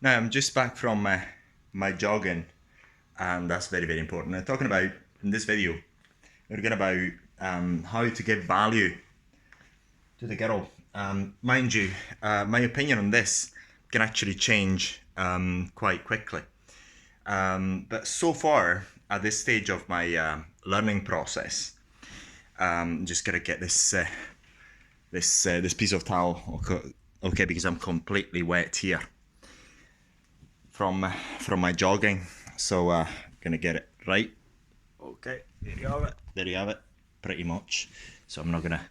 Now, I'm just back from my jogging, and that's very, very important. I'm talking about, in this video, we're going about how to give value to the girl. Mind you, my opinion on this can actually change quite quickly. But so far, at this stage of my learning process, I'm just going to get this piece of towel, okay, because I'm completely wet here from my jogging. So gonna get it right. Okay, there you have it. There you have it. Pretty much. So I'm not gonna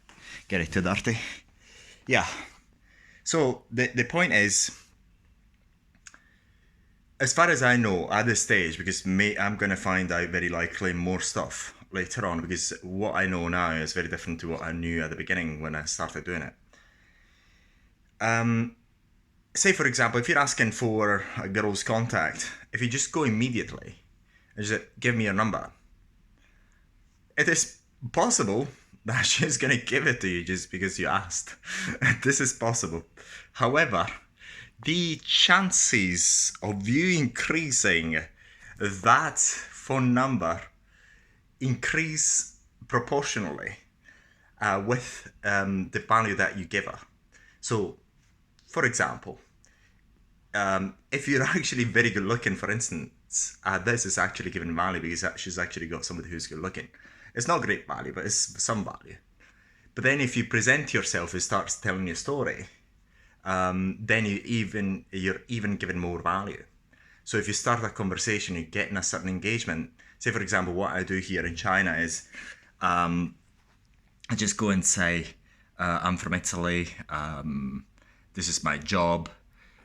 get it too dirty. Yeah. So the point is, as far as I know at this stage, because I'm gonna find out very likely more stuff later on, because what I know now is very different to what I knew at the beginning when I started doing it. Say for example, if you're asking for a girl's contact, if you just go immediately and just give me your number, it is possible that she's going to give it to you just because you asked. This is possible. However, the chances of you increasing that phone number increase proportionally with the value that you give her. So, for example, if you're actually very good looking, for instance, this is actually giving value because she's actually got somebody who's good looking. It's not great value, but it's some value. But then if you present yourself and starts telling your story, then you're even giving more value. So if you start a conversation, you're getting a certain engagement. Say for example, what I do here in China is I just go and say, I'm from Italy, this is my job,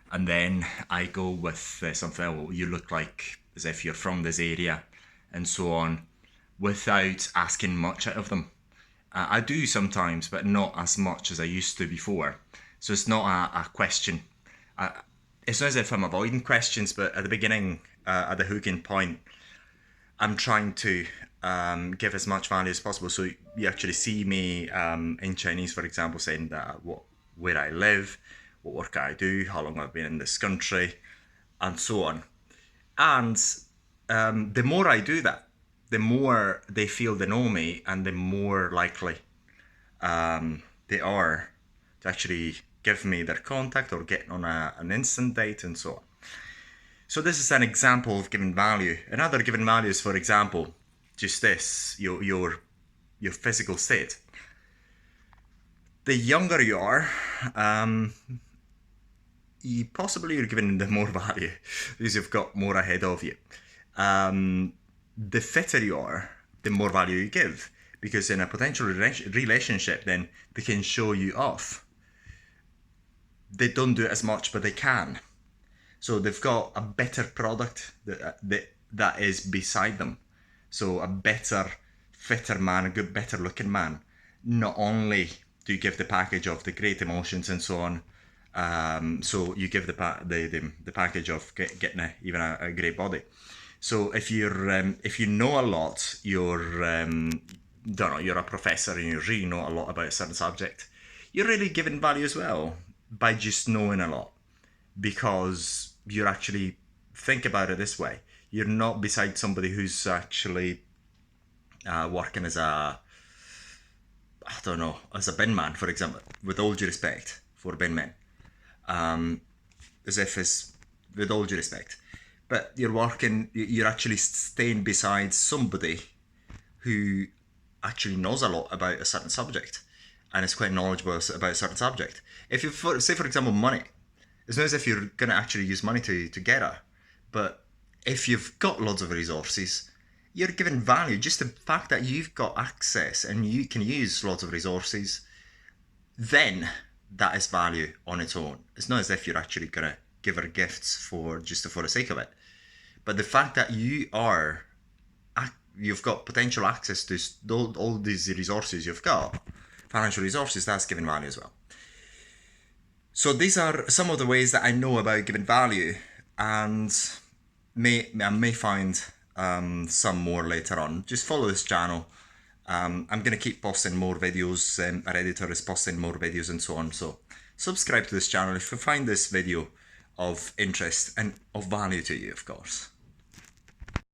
and then I go with something, well, you look like as if you're from this area, and so on, without asking much out of them. I do sometimes, but not as much as I used to before. So it's not a question. It's not as if I'm avoiding questions, but at the beginning, at the hooking point, I'm trying to give as much value as possible. So you actually see me in Chinese, for example, saying that where I live, what work I do, how long I've been in this country, and so on. And the more I do that, the more they feel they know me, and the more likely they are to actually give me their contact or get on an instant date and so on. So this is an example of giving value. Another giving value is, for example, just this, your physical state. The younger you are, you're giving them more value because you've got more ahead of you. The fitter you are, the more value you give, because in a potential relationship, then they can show you off. They don't do it as much, but they can. So they've got a better product that is beside them. So a better, fitter man, a good, better looking man. Not only do you give the package of the great emotions and so on, so you give the package of getting even a great body. So if you know a lot, you're a professor and you really know a lot about a certain subject, you're really giving value as well by just knowing a lot, because you're actually, think about it this way, you're not beside somebody who's actually working as a bin man, for example, with all due respect for bin men, with all due respect, but you're actually staying beside somebody who actually knows a lot about a certain subject and is quite knowledgeable about a certain subject. If you say, for example, money, it's not as if you're going to actually use money to get her, but if you've got lots of resources, you're giving value. Just the fact that you've got access and you can use lots of resources, then that is value on its own. It's not as if you're actually going to give her gifts for the sake of it. But the fact that you've got potential access to all these resources you've got, financial resources, that's giving value as well. So these are some of the ways that I know about giving value, and I may find some more later on. Just follow this channel. I'm going to keep posting more videos. Our editor is posting more videos and so on. So subscribe to this channel. If you find this video of interest and of value to you, of course.